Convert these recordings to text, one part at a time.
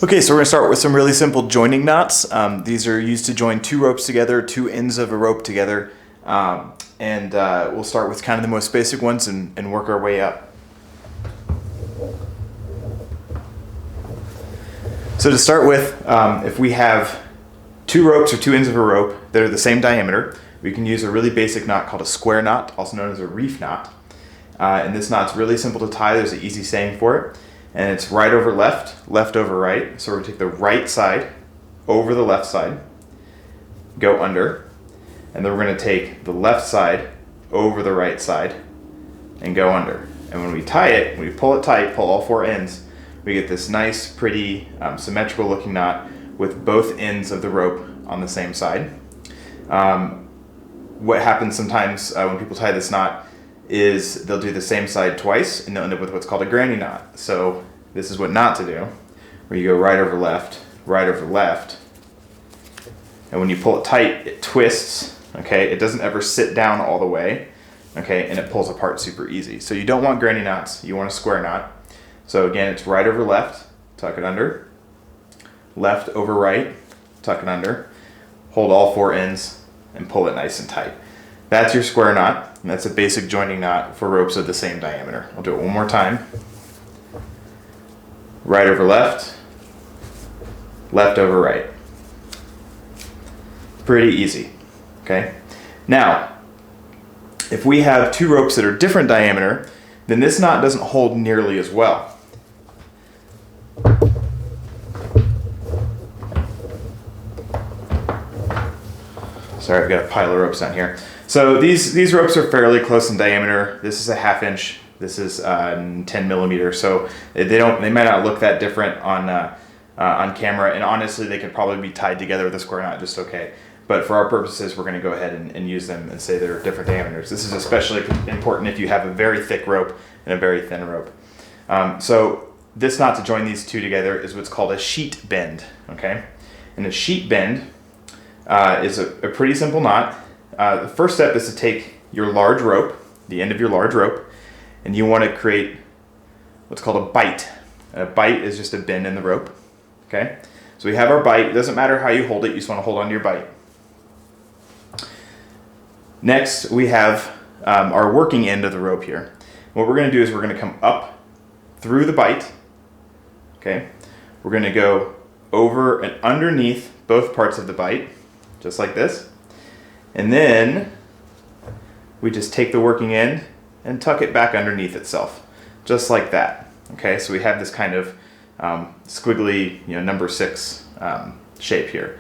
Okay, so we're going to start with some really simple joining knots. These are used to join two ropes together, two ends of a rope together. We'll start with kind of the most basic ones and work our way up. So to start with, if we have two ropes or two ends of a rope that are the same diameter, we can use a really basic knot called a square knot, also known as a reef knot. And this knot's really simple to tie. There's an easy saying for it. And it's right over left, left over right. So we're going to take the right side over the left side, go under, and then we're going to take the left side over the right side and go under. And when we tie it, when we pull it tight, pull all four ends, we get this nice, pretty, symmetrical looking knot with both ends of the rope on the same side. What happens sometimes when people tie this knot is they'll do the same side twice and they'll end up with what's called a granny knot. So this is what not to do, where you go right over left, and when you pull it tight, it twists, okay? It doesn't ever sit down all the way, okay? And it pulls apart super easy. So you don't want granny knots, you want a square knot. So again, it's right over left, tuck it under, left over right, tuck it under, hold all four ends, and pull it nice and tight. That's your square knot, and that's a basic joining knot for ropes of the same diameter. I'll do it one more time. Right over left, left over right. Pretty easy, okay? Now, if we have two ropes that are different diameter, then this knot doesn't hold nearly as well. Sorry, I've got a pile of ropes down here. So these ropes are fairly close in diameter. This is a 1/2 inch. This is 10 millimeters. So they might not look that different on camera. And honestly, they could probably be tied together with a square knot just okay. But for our purposes, we're going to go ahead and use them and say they're different diameters. This is especially important if you have a very thick rope and a very thin rope. So this knot to join these two together is what's called a sheet bend. Okay, and a sheet bend is a pretty simple knot. The first step is to take your large rope, the end of your large rope, and you want to create what's called a bite. And a bite is just a bend in the rope. Okay, so we have our bite. It doesn't matter how you hold it, you just want to hold on to your bite. Next, we have our working end of the rope here. What we're going to do is we're going to come up through the bite. Okay, we're going to go over and underneath both parts of the bite, just like this. And then we just take the working end and tuck it back underneath itself, just like that. Okay, so we have this kind of squiggly, number 6 shape here.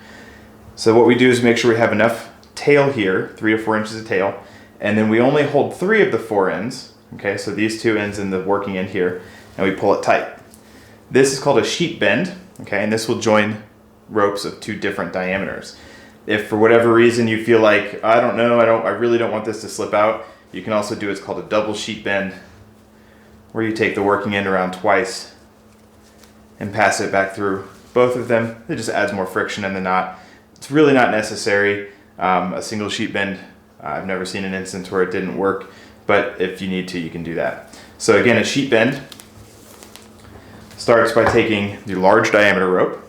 So what we do is make sure we have enough tail here, 3 to 4 inches of tail, and then we only hold 3 of the 4 ends. Okay, so these 2 ends and the working end here, and we pull it tight. This is called a sheet bend. Okay, and this will join ropes of 2 different diameters. If for whatever reason you feel like, I really don't want this to slip out, you can also do what's called a double sheet bend, where you take the working end around twice and pass it back through both of them. It just adds more friction in the knot. It's really not necessary. A single sheet bend, I've never seen an instance where it didn't work, but if you need to, you can do that. So again, a sheet bend starts by taking the large diameter rope,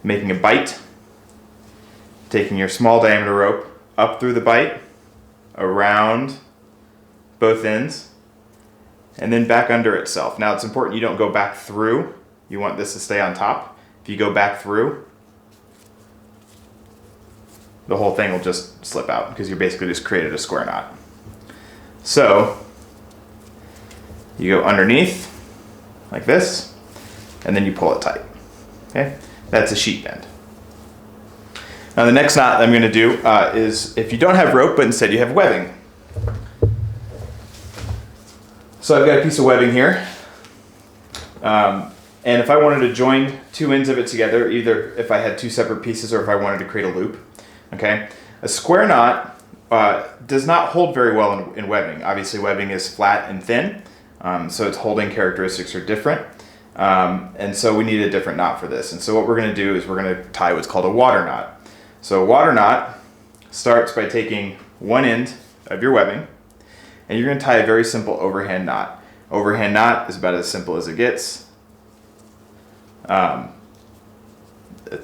making a bite, taking your small diameter rope up through the bite, around both ends, and then back under itself. Now it's important you don't go back through. You want this to stay on top. If you go back through, the whole thing will just slip out because you basically just created a square knot. So you go underneath like this, and then you pull it tight. Okay, that's a sheet bend. Now the next knot I'm going to do is if you don't have rope, but instead you have webbing. So I've got a piece of webbing here. And if I wanted to join 2 ends of it together, either if I had 2 separate pieces or if I wanted to create a loop, okay, a square knot does not hold very well in webbing. Obviously webbing is flat and thin, so its holding characteristics are different. And so we need a different knot for this. And so what we're going to do is we're going to tie what's called a water knot. So a water knot starts by taking one end of your webbing, and you're going to tie a very simple overhand knot. Overhand knot is about as simple as it gets.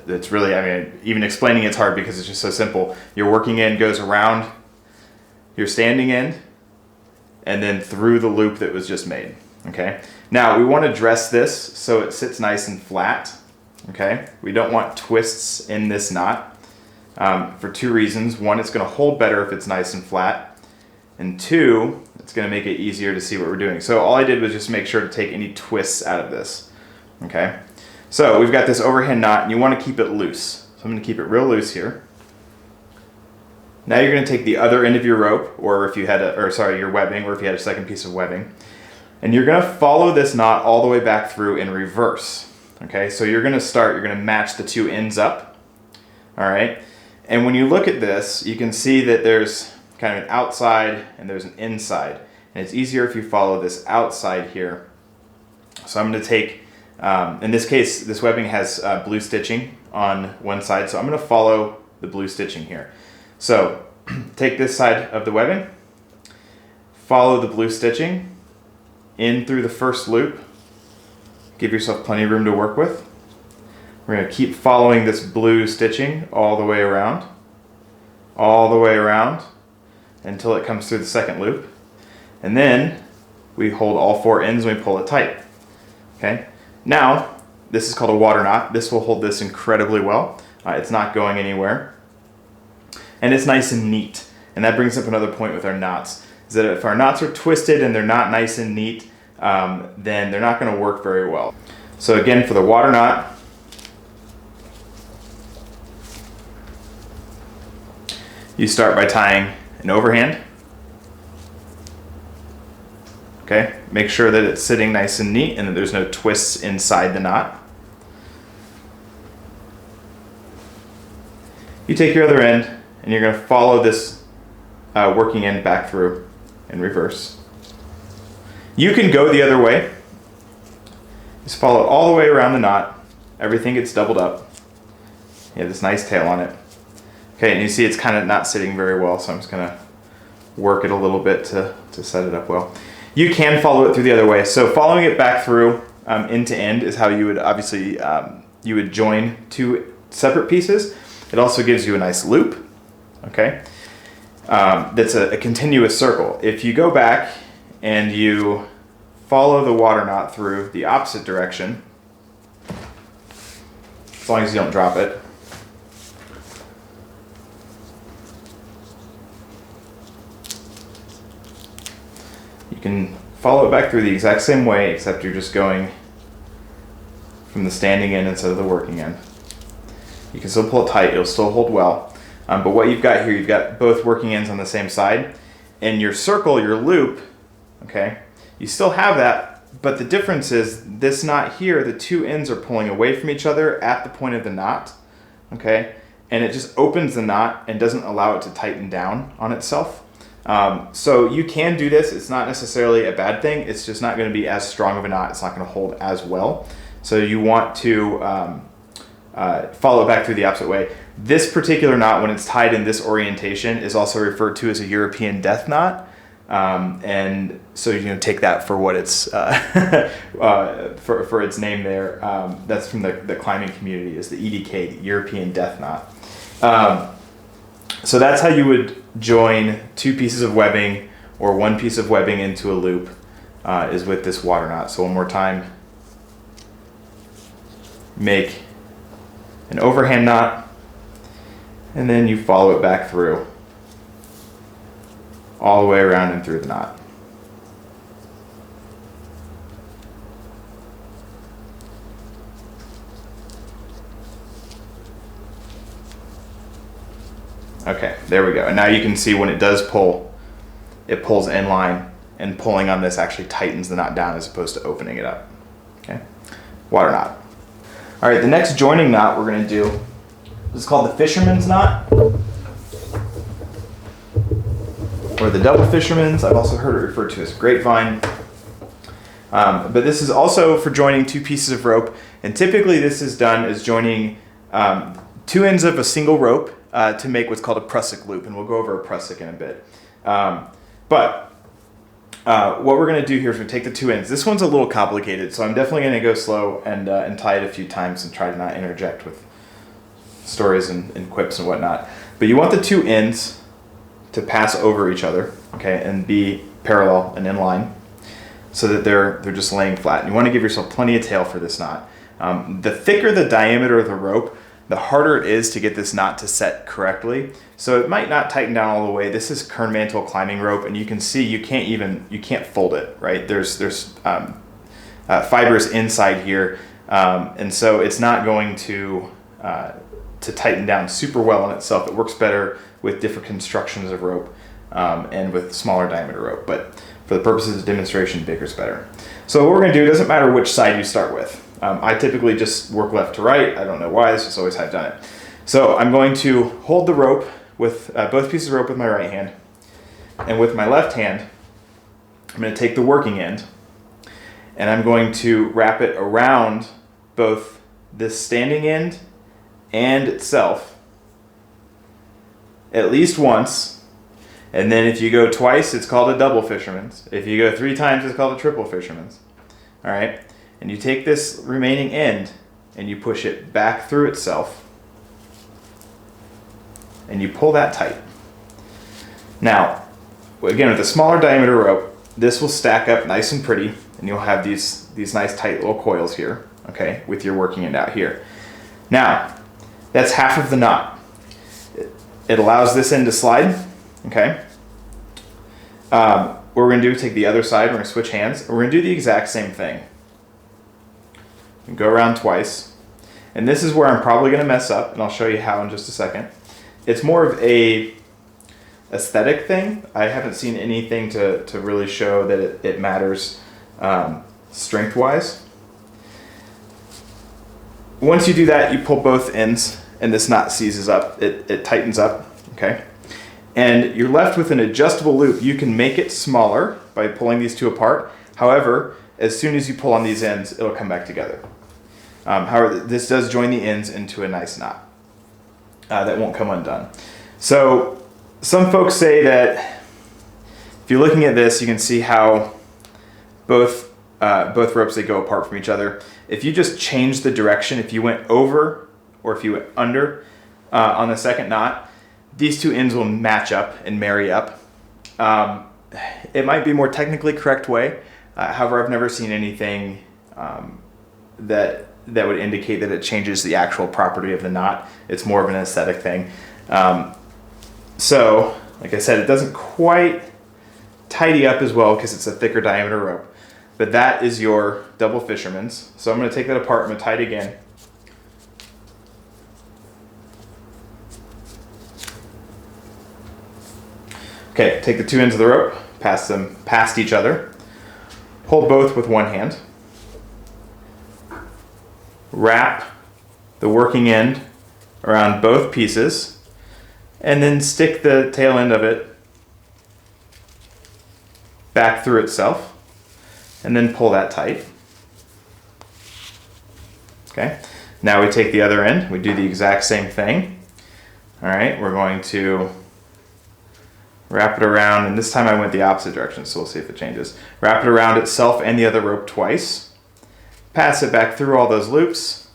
It's really, I mean, even explaining it's hard because it's just so simple. Your working end goes around your standing end and then through the loop that was just made, okay? Now, we want to dress this so it sits nice and flat, okay? We don't want twists in this knot for two reasons. One, it's going to hold better if it's nice and flat, and two, it's going to make it easier to see what we're doing. So all I did was just make sure to take any twists out of this, okay? So we've got this overhand knot, and you want to keep it loose. So I'm going to keep it real loose here. Now you're going to take the other end of your rope, or if you had your webbing, or if you had a second piece of webbing, and you're going to follow this knot all the way back through in reverse. Okay, so you're going to match the two ends up. All right, and when you look at this, you can see that there's kind of an outside and there's an inside, and it's easier if you follow this outside here. So I'm going to take, in this case, this webbing has blue stitching on one side, so I'm going to follow the blue stitching here. So take this side of the webbing, follow the blue stitching in through the first loop, give yourself plenty of room to work with. We're going to keep following this blue stitching all the way around until it comes through the second loop. And then we hold all four ends and we pull it tight. Okay. Now, this is called a water knot. This will hold this incredibly well. It's not going anywhere. And it's nice and neat. And that brings up another point with our knots, is that if our knots are twisted and they're not nice and neat, then they're not going to work very well. So again, for the water knot, you start by tying an overhand. Okay, make sure that it's sitting nice and neat and that there's no twists inside the knot. You take your other end and you're going to follow this working end back through in reverse. You can go the other way. Just follow it all the way around the knot. Everything gets doubled up. You have this nice tail on it. Okay, and you see it's kind of not sitting very well, so I'm just going to work it a little bit to set it up well. You can follow it through the other way. So following it back through end to end is how you would obviously you would join two separate pieces. It also gives you a nice loop. Okay, that's a continuous circle. If you go back and you follow the water knot through the opposite direction, as long as you don't drop it, you can follow it back through the exact same way, except you're just going from the standing end instead of the working end. You can still pull it tight, it'll still hold well. But what you've got here, you've got both working ends on the same side. And your circle, your loop, okay, you still have that, but the difference is this knot here, the two ends are pulling away from each other at the point of the knot, okay? And it just opens the knot and doesn't allow it to tighten down on itself. So you can do this. It's not necessarily a bad thing. It's just not going to be as strong of a knot. It's not going to hold as well. So you want to follow it back through the opposite way. This particular knot, when it's tied in this orientation, is also referred to as a European death knot. And so you can take that for what it's for its name there. That's from the climbing community, is the EDK, the European death knot. So that's how you would join two pieces of webbing or one piece of webbing into a loop, is with this water knot. So one more time, make an overhand knot, and then you follow it back through all the way around and through the knot. Okay, there we go. And now you can see when it does pull, it pulls in line, and pulling on this actually tightens the knot down as opposed to opening it up. Okay, water knot. All right, the next joining knot we're going to do is called the Fisherman's knot, or the double Fisherman's. I've also heard it referred to as grapevine. But this is also for joining two pieces of rope, and typically this is done as joining two ends of a single rope to make what's called a Prussik loop, and we'll go over a Prussik in a bit. But what we're going to do here is we take the two ends. This one's a little complicated, so I'm definitely going to go slow and tie it a few times and try to not interject with stories and quips and whatnot. But you want the two ends to pass over each other, okay, and be parallel and in line, so that they're just laying flat. And you want to give yourself plenty of tail for this knot. The thicker the diameter of the rope, the harder it is to get this knot to set correctly. So it might not tighten down all the way. This is kern mantle climbing rope, and you can see you can't fold it, right? There's fibers inside here, and so it's not going to tighten down super well on itself. It works better with different constructions of rope and with smaller diameter rope, but for the purposes of demonstration, bigger's better. So what we're going to do, it doesn't matter which side you start with. I typically just work left to right. I don't know why, this is always how I've done it. So I'm going to hold the rope with both pieces of rope with my right hand, and with my left hand, I'm going to take the working end, and I'm going to wrap it around both this standing end and itself at least once. And then if you go twice, it's called a double fisherman's. If you go 3 times, it's called a triple fisherman's. All right. And you take this remaining end and you push it back through itself and you pull that tight. Now, again, with a smaller diameter rope, this will stack up nice and pretty, and you'll have these nice tight little coils here, okay, with your working end out here. Now, that's half of the knot. It allows this end to slide, okay? What we're going to do is take the other side, we're going to switch hands, and we're going to do the exact same thing. Go around twice, and this is where I'm probably going to mess up, and I'll show you how in just a second. It's more of a aesthetic thing. I haven't seen anything to really show that it matters strength wise. Once you do that, you pull both ends and this knot seizes up, it tightens up, okay? And you're left with an adjustable loop. You can make it smaller by pulling these two apart. However, as soon as you pull on these ends, it'll come back together. However, this does join the ends into a nice knot that won't come undone. So some folks say that if you're looking at this, you can see how both ropes, they go apart from each other. If you just change the direction, if you went over or if you went under on the second knot, these two ends will match up and marry up. It might be a more technically correct way. However, I've never seen anything that would indicate that it changes the actual property of the knot. It's more of an aesthetic thing. So, like I said, it doesn't quite tidy up as well because it's a thicker diameter rope. But that is your double fisherman's. So I'm going to take that apart, I'm going to tie it again. Okay, take the two ends of the rope, pass them past each other. Hold both with one hand. Wrap the working end around both pieces, and then stick the tail end of it back through itself, and then pull that tight. Okay, now we take the other end, we do the exact same thing. All right, we're going to wrap it around, and this time I went the opposite direction, so we'll see if it changes. Wrap it around itself and the other rope twice. Pass it back through all those loops.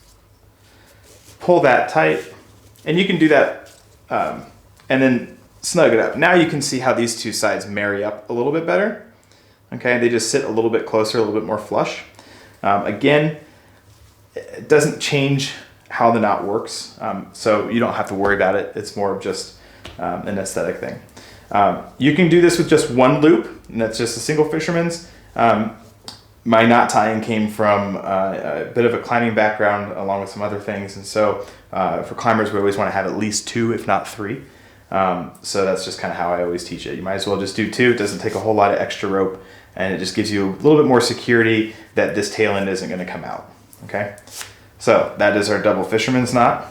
Pull that tight, and you can do that and then snug it up. Now you can see how these two sides marry up a little bit better. Okay, they just sit a little bit closer, a little bit more flush. Again, it doesn't change how the knot works, so you don't have to worry about it. It's more of just an aesthetic thing. You can do this with just one loop, and that's just a single fisherman's. My knot tying came from a bit of a climbing background along with some other things, and so for climbers we always want to have at least 2, if not 3. So that's just kind of how I always teach it. You might as well just do 2. It doesn't take a whole lot of extra rope, and it just gives you a little bit more security that this tail end isn't going to come out. Okay, so that is our double fisherman's knot.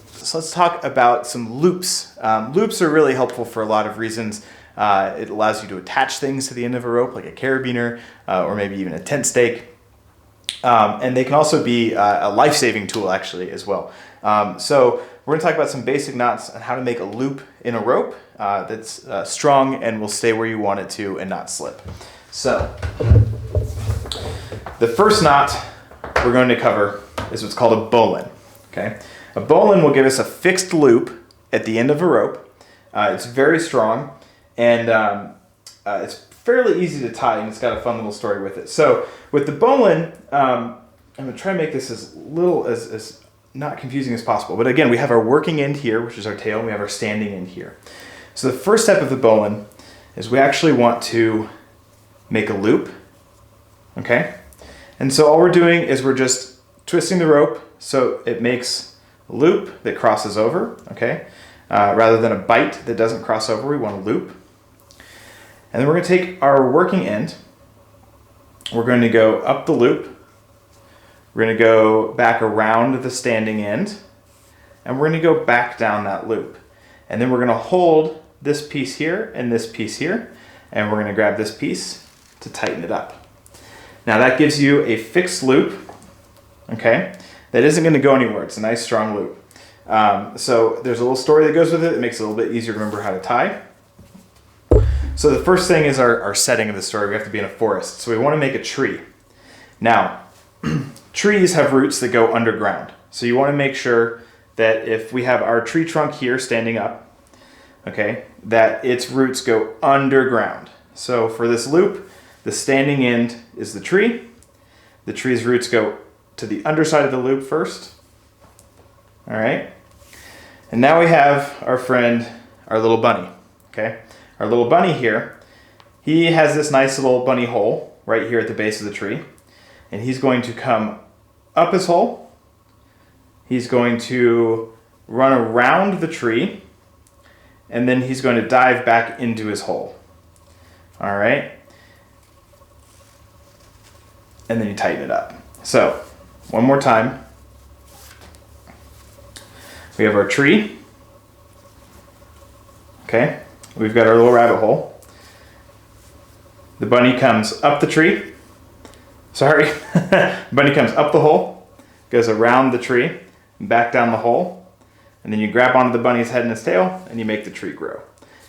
So let's talk about some loops. Loops are really helpful for a lot of reasons. It allows you to attach things to the end of a rope, like a carabiner or maybe even a tent stake. And they can also be a life-saving tool actually as well. So we're going to talk about some basic knots and how to make a loop in a rope that's strong and will stay where you want it to and not slip. So the first knot we're going to cover is what's called a bowline. Okay, a bowline will give us a fixed loop at the end of a rope. It's very strong and it's fairly easy to tie, and it's got a fun little story with it. So with the bowline, I'm going to try and make this as little as not confusing as possible. But again, we have our working end here, which is our tail, and we have our standing end here. So the first step of the bowline is we actually want to make a loop, okay? And so all we're doing is we're just twisting the rope so it makes a loop that crosses over, okay? Rather than a bite that doesn't cross over, we want a loop. And then we're going to take our working end, we're going to go up the loop, we're going to go back around the standing end, and we're going to go back down that loop. And then we're going to hold this piece here and this piece here, and we're going to grab this piece to tighten it up. Now that gives you a fixed loop, okay, that isn't going to go anywhere. It's a nice strong loop. So there's a little story that goes with it. It makes it a little bit easier to remember how to tie. So the first thing is our setting of the story. We have to be in a forest. So we want to make a tree. Now, trees have roots that go underground. So you want to make sure that if we have our tree trunk here standing up, okay, that its roots go underground. So for this loop, the standing end is the tree. The tree's roots go to the underside of the loop first. All right. And now we have our friend, our little bunny, okay? Our little bunny here, he has this nice little bunny hole right here at the base of the tree. And he's going to come up his hole. He's going to run around the tree. And then he's going to dive back into his hole. All right. And then you tighten it up. So, one more time. We have our tree. Okay. We've got our little rabbit hole. The bunny comes up the tree. Sorry. Bunny comes up the hole, goes around the tree, back down the hole, and then you grab onto the bunny's head and its tail, and you make the tree grow.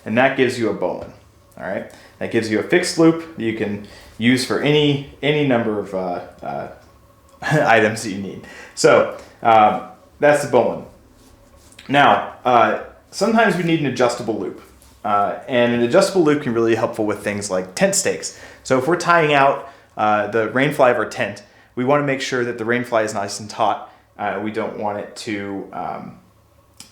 And that gives you a bowline. All right. That gives you a fixed loop that you can use for any number of items that you need. So that's the bowline. Now, sometimes we need an adjustable loop. And an adjustable loop can really be helpful with things like tent stakes. So if we're tying out the rainfly of our tent, we want to make sure that the rainfly is nice and taut. We don't want it to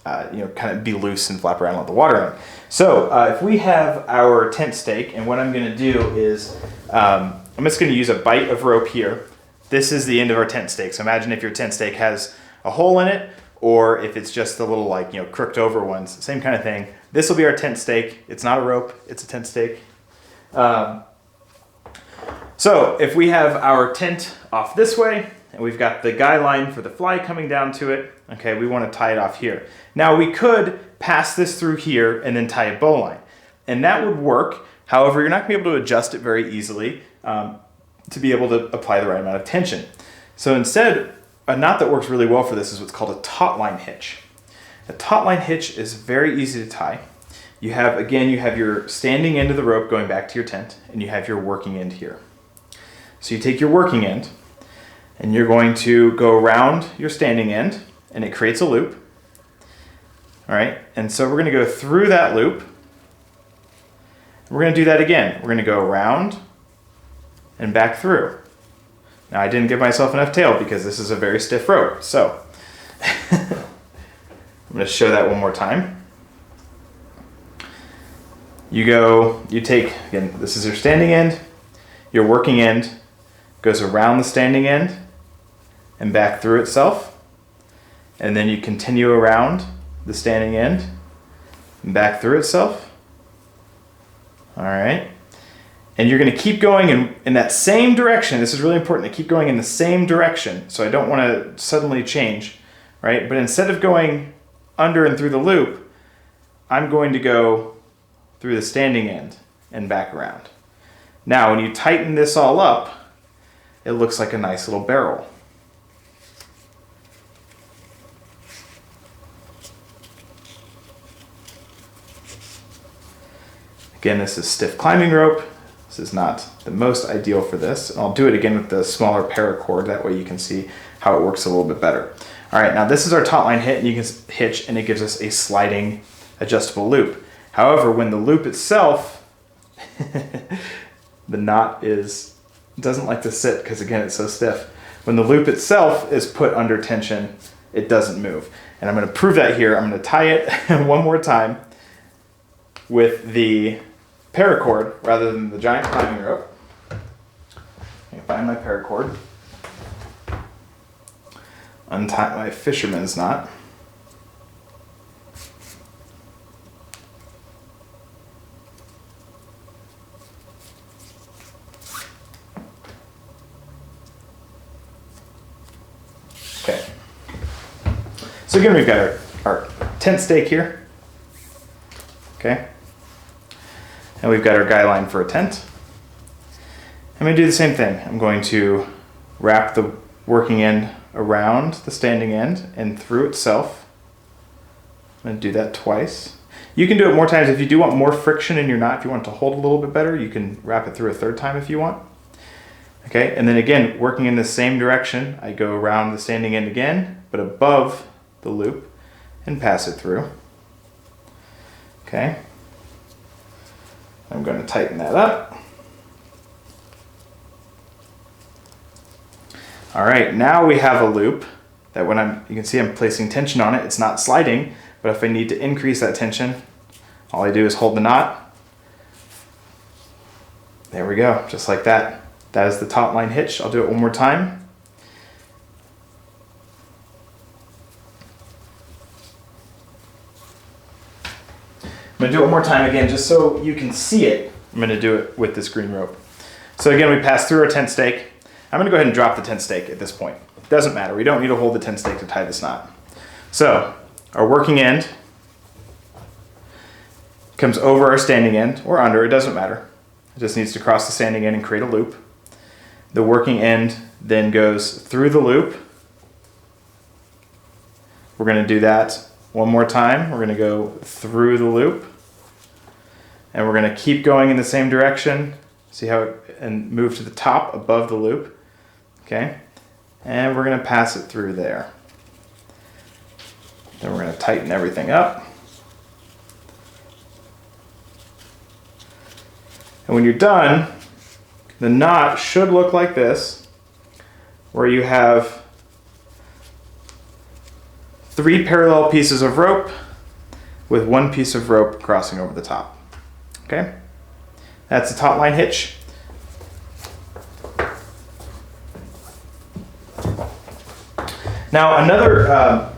kind of be loose and flap around and let the water in. So if we have our tent stake, and what I'm going to do is I'm just going to use a bight of rope here. This is the end of our tent stake. So imagine if your tent stake has a hole in it, or if it's just the little crooked over ones, same kind of thing. This will be our tent stake. It's not a rope, it's a tent stake. So if we have our tent off this way, and we've got the guy line for the fly coming down to it, okay, we want to tie it off here. Now we could pass this through here and then tie a bowline, and that would work. However, you're not going to be able to adjust it very easily to be able to apply the right amount of tension. So instead, a knot that works really well for this is what's called a taut-line hitch. A taut-line hitch is very easy to tie. You have your standing end of the rope going back to your tent, and you have your working end here. So you take your working end, and you're going to go around your standing end, and it creates a loop. All right, and so we're going to go through that loop. We're going to do that again. We're going to go around and back through. Now I didn't give myself enough tail because this is a very stiff rope, so I'm going to show that one more time. You take, again, this is your standing end, your working end goes around the standing end and back through itself, and then you continue around the standing end and back through itself. All right. And you're going to keep going in that same direction. This is really important to keep going in the same direction. So I don't want to suddenly change, right? But instead of going under and through the loop, I'm going to go through the standing end and back around. Now, when you tighten this all up, it looks like a nice little barrel. Again, this is stiff climbing rope. This is not the most ideal for this. And I'll do it again with the smaller paracord. That way you can see how it works a little bit better. All right, now this is our Taut-line hitch, and it gives us a sliding adjustable loop. However, when the loop itself, the knot doesn't like to sit because again, it's so stiff. When the loop itself is put under tension, it doesn't move. And I'm gonna prove that here. I'm gonna tie it one more time with the paracord rather than the giant climbing rope. I find my paracord, untie my fisherman's knot, okay. So again, we've got our tent stake here, okay. And we've got our guy line for a tent. I'm going to do the same thing. I'm going to wrap the working end around the standing end and through itself. I'm going to do that twice. You can do it more times if you do want more friction in your knot. If you want it to hold a little bit better, you can wrap it through a third time if you want. Okay, and then again, working in the same direction, I go around the standing end again, but above the loop and pass it through. Okay. I'm going to tighten that up. All right, now we have a loop that when you can see I'm placing tension on it, it's not sliding, but if I need to increase that tension, all I do is hold the knot. There we go, just like that. That is the Taut-line hitch. I'll do it one more time. I'm going to do it one more time again just so you can see it. I'm going to do it with this green rope. So again, we pass through our tent stake. I'm going to go ahead and drop the tent stake at this point. It doesn't matter. We don't need to hold the tent stake to tie this knot. So our working end comes over our standing end or under, it doesn't matter. It just needs to cross the standing end and create a loop. The working end then goes through the loop. We're going to do that one more time. We're going to go through the loop and we're going to keep going in the same direction. See how and move to the top above the loop. Okay. And we're going to pass it through there. Then we're going to tighten everything up. And when you're done, the knot should look like this, where you have 3 parallel pieces of rope with 1 piece of rope crossing over the top. Okay? That's the Taut-line hitch. Now another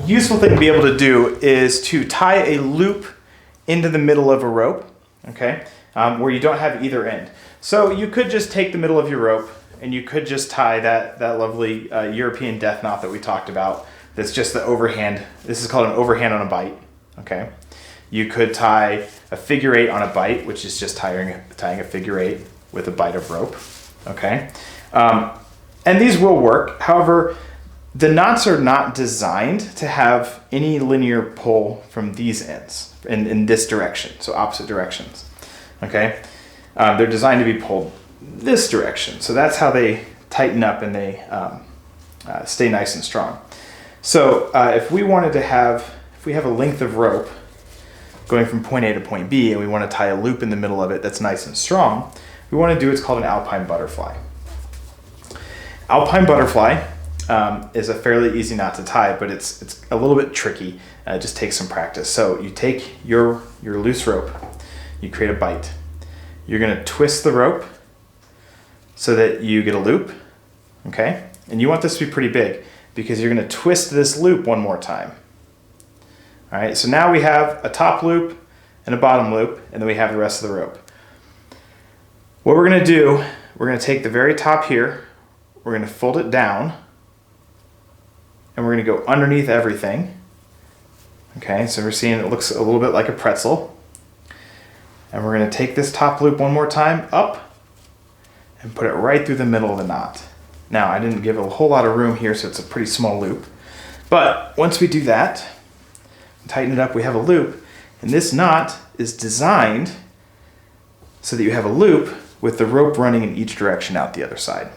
useful thing to be able to do is to tie a loop into the middle of a rope, okay, where you don't have either end. So you could just take the middle of your rope and you could just tie that lovely European death knot that we talked about. That's just the overhand. This is called an overhand on a bite. Okay. You could tie a figure 8 on a bite, which is just tying a figure 8 with a bite of rope. Okay. And these will work. However, the knots are not designed to have any linear pull from these ends in this direction, so opposite directions. Okay. They're designed to be pulled this direction. So that's how they tighten up and they stay nice and strong. So if we have a length of rope going from point A to point B and we want to tie a loop in the middle of it that's nice and strong, we want to do what's called an Alpine Butterfly. Alpine Butterfly is a fairly easy knot to tie, but it's a little bit tricky. It just takes some practice. So you take your loose rope, you create a bite. You're going to twist the rope so that you get a loop, okay? And you want this to be pretty big because you're going to twist this loop one more time. All right, so now we have a top loop and a bottom loop, and then we have the rest of the rope. What we're going to do, we're going to take the very top here, we're going to fold it down, and we're going to go underneath everything. Okay, so we're seeing it looks a little bit like a pretzel. And we're going to take this top loop one more time up, and put it right through the middle of the knot. Now, I didn't give a whole lot of room here, so it's a pretty small loop. But once we do that, tighten it up, we have a loop. And this knot is designed so that you have a loop with the rope running in each direction out the other side.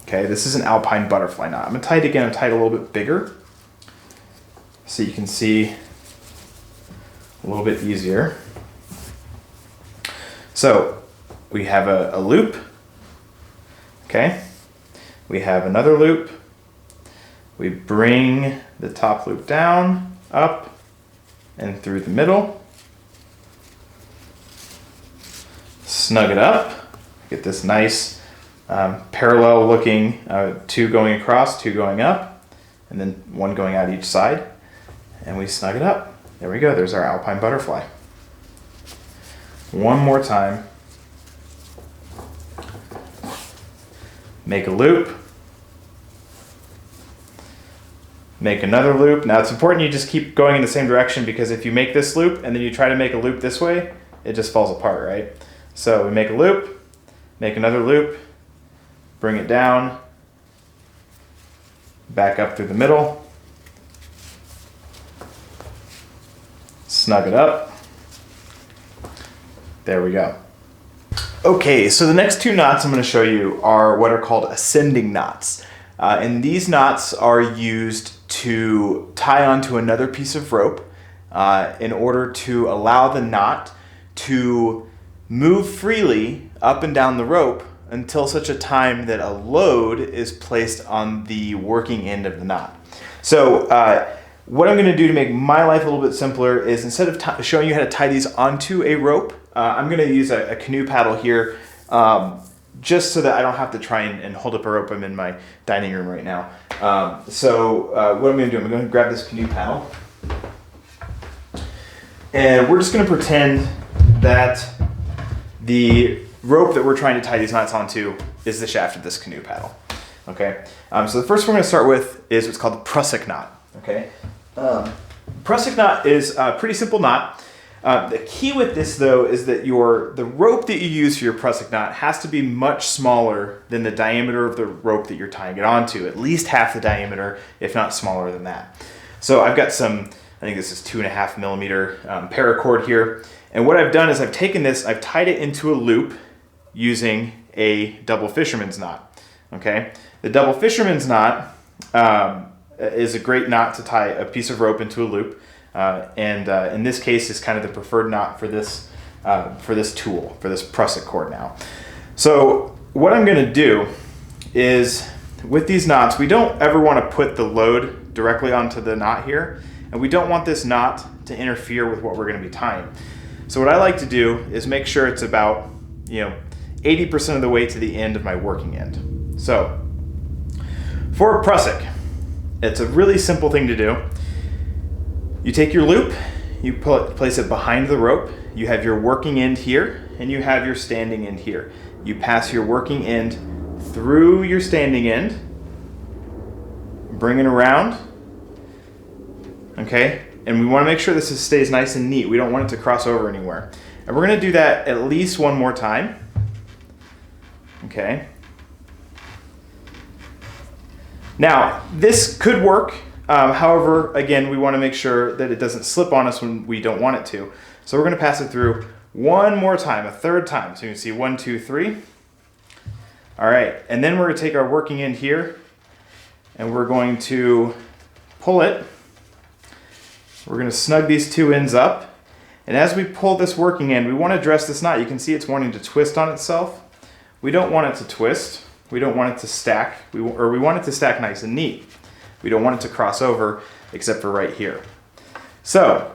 Okay, this is an Alpine Butterfly knot. I'm gonna tie it again, I'm tie it a little bit bigger so you can see a little bit easier. So we have a loop, okay? We have another loop. We bring the top loop down, up, and through the middle. Snug it up. Get this nice parallel looking, two going across, two going up, and then one going out each side. And we snug it up. There we go, there's our Alpine Butterfly. One more time. Make a loop. Make another loop. Now it's important you just keep going in the same direction, because if you make this loop and then you try to make a loop this way, it just falls apart, right? So we make a loop, make another loop, bring it down, back up through the middle, snug it up. There we go. Okay, so the next two knots I'm going to show you are what are called ascending knots. And these knots are used to tie onto another piece of rope in order to allow the knot to move freely up and down the rope until such a time that a load is placed on the working end of the knot. So what I'm going to do to make my life a little bit simpler is, instead of showing you how to tie these onto a rope, I'm going to use a canoe paddle here, just so that I don't have to try and hold up a rope. I'm in my dining room right now. What I'm going to do, I'm going to grab this canoe paddle, and we're just going to pretend that the rope that we're trying to tie these knots onto is the shaft of this canoe paddle. Okay, so the first one we're going to start with is what's called the Prussik knot. Okay, Prussik knot is a pretty simple knot. The key with this, though, is that the rope that you use for your Prussik knot has to be much smaller than the diameter of the rope that you're tying it onto, at least half the diameter, if not smaller than that. So I've got some, I think this is 2.5 millimeter paracord here. And what I've done is I've taken this, I've tied it into a loop using a double fisherman's knot. Okay, the double fisherman's knot is a great knot to tie a piece of rope into a loop. In this case is kind of the preferred knot for this tool, for this Prussik cord now. So what I'm going to do is, with these knots, we don't ever want to put the load directly onto the knot here, and we don't want this knot to interfere with what we're going to be tying. So what I like to do is make sure it's about 80% of the way to the end of my working end. So for a Prussik, it's a really simple thing to do. You take your loop, you place it behind the rope, you have your working end here, and you have your standing end here. You pass your working end through your standing end, bring it around, okay? And we want to make sure this stays nice and neat. We don't want it to cross over anywhere. And we're going to do that at least one more time, okay? Now, this could work. However, again, we want to make sure that it doesn't slip on us when we don't want it to. So we're going to pass it through one more time, a third time. So you can see 1, 2, 3. All right, and then we're going to take our working end here, and we're going to pull it. We're going to snug these two ends up. And as we pull this working end, we want to dress this knot. You can see it's wanting to twist on itself. We don't want it to twist. We don't want it to stack. We want it to stack nice and neat. We don't want it to cross over, except for right here. So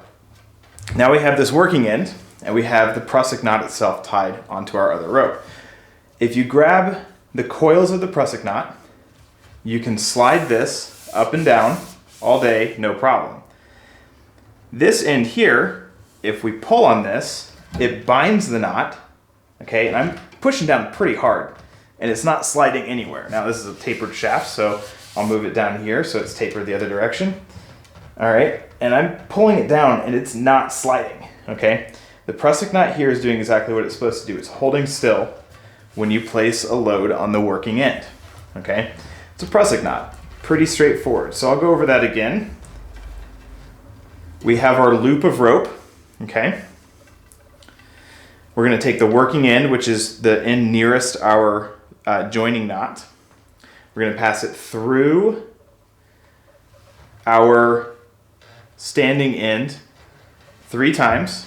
now we have this working end, and we have the Prussik knot itself tied onto our other rope. If you grab the coils of the Prussik knot, you can slide this up and down all day, no problem. This end here, if we pull on this, it binds the knot, okay? And I'm pushing down pretty hard, and it's not sliding anywhere. Now this is a tapered shaft, so I'll move it down here so it's tapered the other direction. All right, and I'm pulling it down and it's not sliding, okay? The Prussik knot here is doing exactly what it's supposed to do. It's holding still when you place a load on the working end. Okay, it's a Prussik knot, pretty straightforward. So I'll go over that again. We have our loop of rope, okay? We're gonna take the working end, which is the end nearest our joining knot. We're gonna pass it through our standing end 3 times.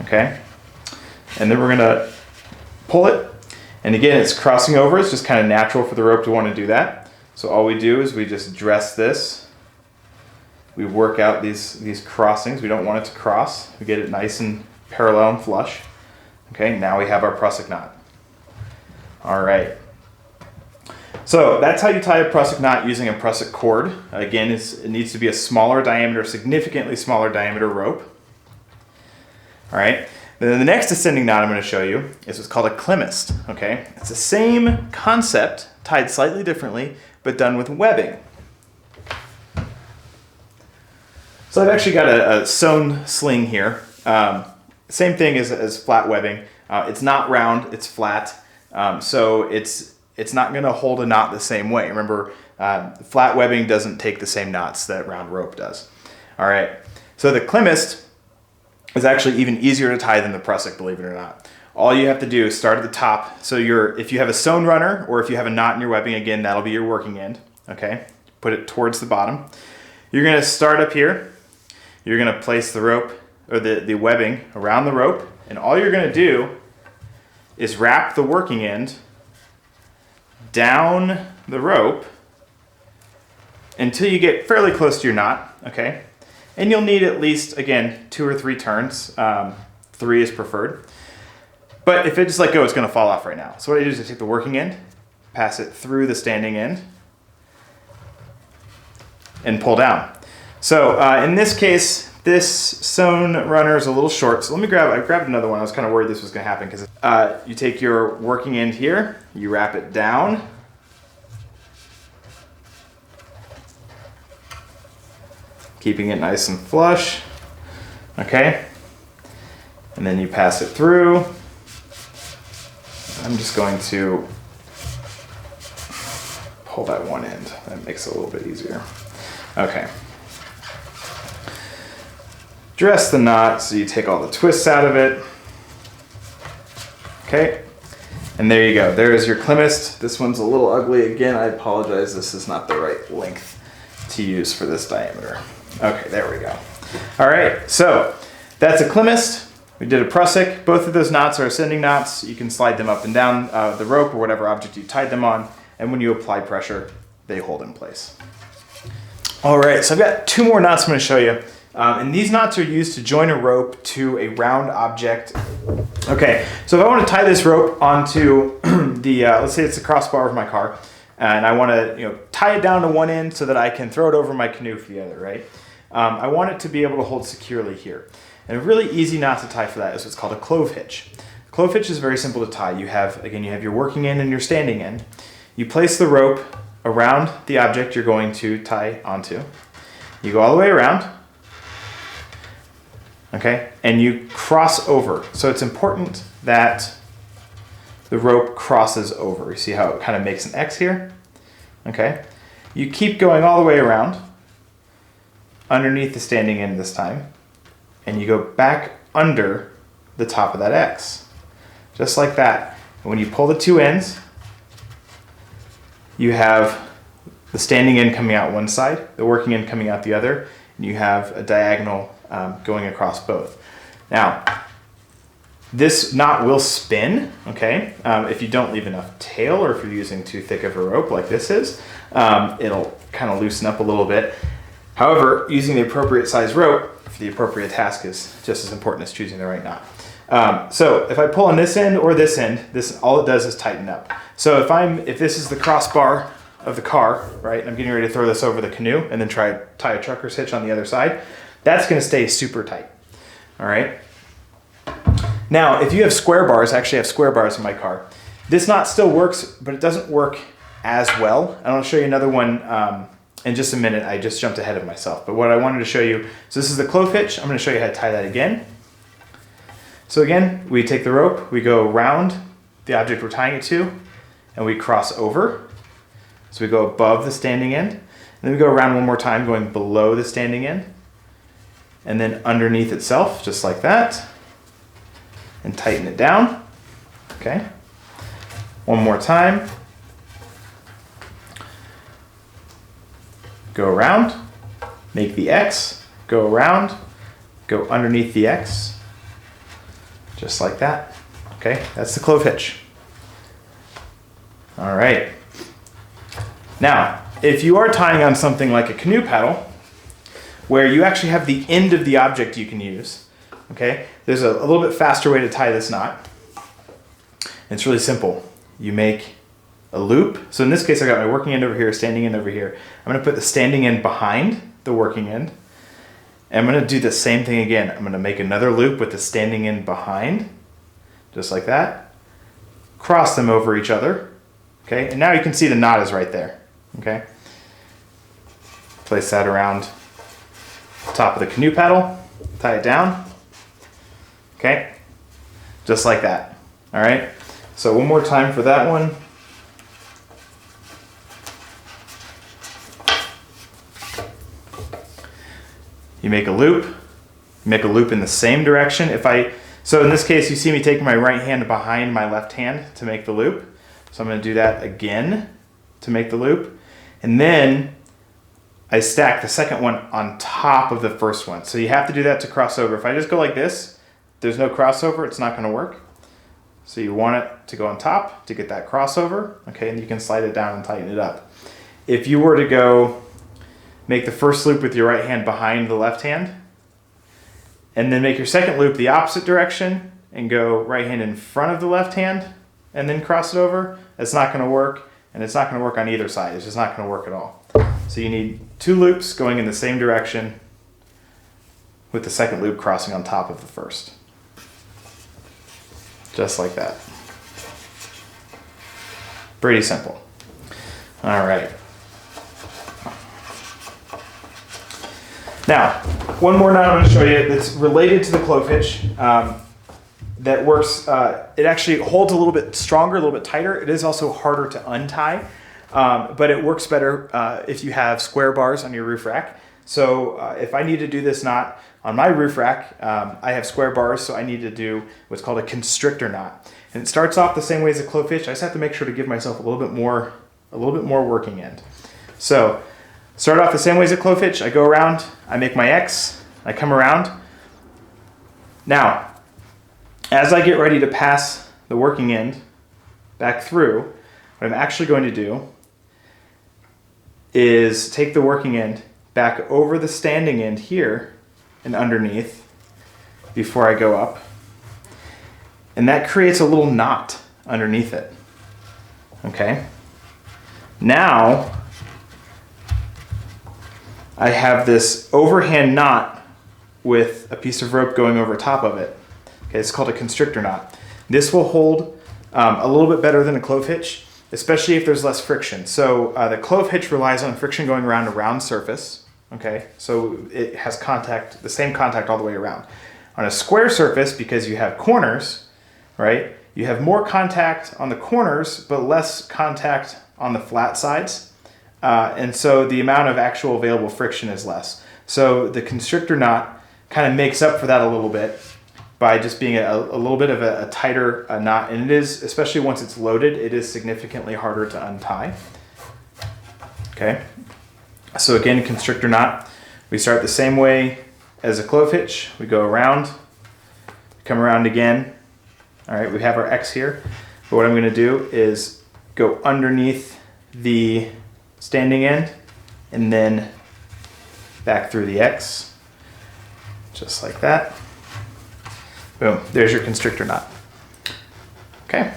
Okay, and then we're gonna pull it. And again, it's crossing over. It's just kind of natural for the rope to want to do that. So all we do is we just dress this. We work out these crossings. We don't want it to cross. We get it nice and parallel and flush. Okay, now we have our Prussik knot. All right. So that's how you tie a Prussik knot using a Prussik cord. Again, it needs to be a smaller diameter, significantly smaller diameter rope. All right. Then the next ascending knot I'm going to show you is what's called a Klemheist. Okay, it's the same concept, tied slightly differently, but done with webbing. So I've actually got a sewn sling here. Same thing as flat webbing. It's not round, it's flat. So it's not going to hold a knot the same way. Remember, flat webbing doesn't take the same knots that round rope does. All right, so the Klemheist is actually even easier to tie than the Prussik, believe it or not. All you have to do is start at the top. So if you have a sewn runner or if you have a knot in your webbing, again, that'll be your working end, okay? Put it towards the bottom. You're gonna start up here. You're gonna place the rope or the webbing around the rope, and all you're gonna do is wrap the working end down the rope until you get fairly close to your knot, okay? And you'll need at least, again, 2 or 3 turns. 3 is preferred. But if it just let go, it's going to fall off right now. So what I do is I take the working end, pass it through the standing end, and pull down. So in this case, this sewn runner is a little short. So I grabbed another one. I was kind of worried this was going to happen because you take your working end here, you wrap it down, keeping it nice and flush, okay? And then you pass it through. I'm just going to pull that one end. That makes it a little bit easier. Okay. Dress the knot so you take all the twists out of it. Okay, and there you go. There is your Klemheist. This one's a little ugly. Again, I apologize. This is not the right length to use for this diameter. Okay, there we go. All right, so that's a Klemheist. We did a Prussik. Both of those knots are ascending knots. You can slide them up and down the rope or whatever object you tied them on, and when you apply pressure, they hold in place. All right, so I've got 2 more knots I'm going to show you. And these knots are used to join a rope to a round object. Okay, so if I want to tie this rope onto let's say it's the crossbar of my car, and I want to tie it down to one end so that I can throw it over my canoe for the other, right? I want it to be able to hold securely here. And a really easy knot to tie for that is what's called a Clove Hitch. Clove Hitch is very simple to tie. You have your working end and your standing end. You place the rope around the object you're going to tie onto. You go all the way around, okay, and you cross over. So it's important that the rope crosses over. You see how it kind of makes an X here? Okay. You keep going all the way around underneath the standing end this time, and you go back under the top of that X, just like that. And when you pull the 2 ends, you have the standing end coming out one side, the working end coming out the other, and you have a diagonal going across both. Now, this knot will spin, okay? If you don't leave enough tail or if you're using too thick of a rope like this is, it'll kind of loosen up a little bit. However, using the appropriate size rope for the appropriate task is just as important as choosing the right knot. So if I pull on this end or this end, all it does is tighten up. So if this is the crossbar of the car, right, and I'm getting ready to throw this over the canoe and then try to tie a trucker's hitch on the other side, that's going to stay super tight. All right. Now, if you have square bars, I actually have square bars in my car. This knot still works, but it doesn't work as well. And I'll show you another one in just a minute. I just jumped ahead of myself. But what I wanted to show you, so this is the Clove Hitch. I'm going to show you how to tie that again. So again, we take the rope, we go around the object we're tying it to, and we cross over. So we go above the standing end, and then we go around one more time going below the standing end, and then underneath itself, just like that, and tighten it down. Okay, one more time. Go around, make the X, go around, go underneath the X, just like that. Okay, that's the clove hitch. All right. Now, if you are tying on something like a canoe paddle, where you actually have the end of the object you can use, okay, there's a little bit faster way to tie this knot. It's really simple. You make a loop. So in this case, I got my working end over here, standing end over here. I'm gonna put the standing end behind the working end. And I'm gonna do the same thing again. I'm gonna make another loop with the standing end behind, just like that. Cross them over each other, okay? And now you can see the knot is right there, okay? Place that around the top of the canoe paddle, tie it down, okay? Just like that, all right? So one more time for that one. You make a loop. You make a loop in the same direction. So in this case, you see me taking my right hand behind my left hand to make the loop. So I'm going to do that again to make the loop. And then I stack the second one on top of the first one. So you have to do that to cross over. If I just go like this, there's no crossover, it's not going to work. So you want it to go on top to get that crossover. Okay, and you can slide it down and tighten it up. If you were to go make the first loop with your right hand behind the left hand, and then make your second loop the opposite direction and go right hand in front of the left hand and then cross it over, it's not going to work, and it's not going to work on either side. It's just not going to work at all. So you need two loops going in the same direction with the second loop crossing on top of the first. Just like that. Pretty simple. All right. Now, one more knot I'm going to show you that's related to the clove hitch that works. It actually holds a little bit stronger, a little bit tighter. It is also harder to untie, but it works better if you have square bars on your roof rack. So if I need to do this knot on my roof rack, I have square bars, so I need to do what's called a constrictor knot. And it starts off the same way as a clove hitch. I just have to make sure to give myself a little bit more working end. So start off the same way as a clove hitch. I go around, I make my X, I come around. Now, as I get ready to pass the working end back through, what I'm actually going to do is take the working end back over the standing end here and underneath before I go up. And that creates a little knot underneath it. Okay? Now, I have this overhand knot with a piece of rope going over top of it. Okay, it's called a constrictor knot. This will hold a little bit better than a clove hitch, especially if there's less friction. So the clove hitch relies on friction going around a round surface. Okay, so it has contact, the same contact all the way around. On a square surface, because you have corners, right, you have more contact on the corners, but less contact on the flat sides. And so the amount of actual available friction is less. So the constrictor knot kind of makes up for that a little bit by just being a little bit of a tighter knot. And it is, especially once it's loaded, it is significantly harder to untie. Okay. So again, constrictor knot, we start the same way as a clove hitch. We go around, come around again. All right, we have our X here. But what I'm going to do is go underneath the standing end and then back through the X, just like that. Boom, there's your constrictor knot. Okay.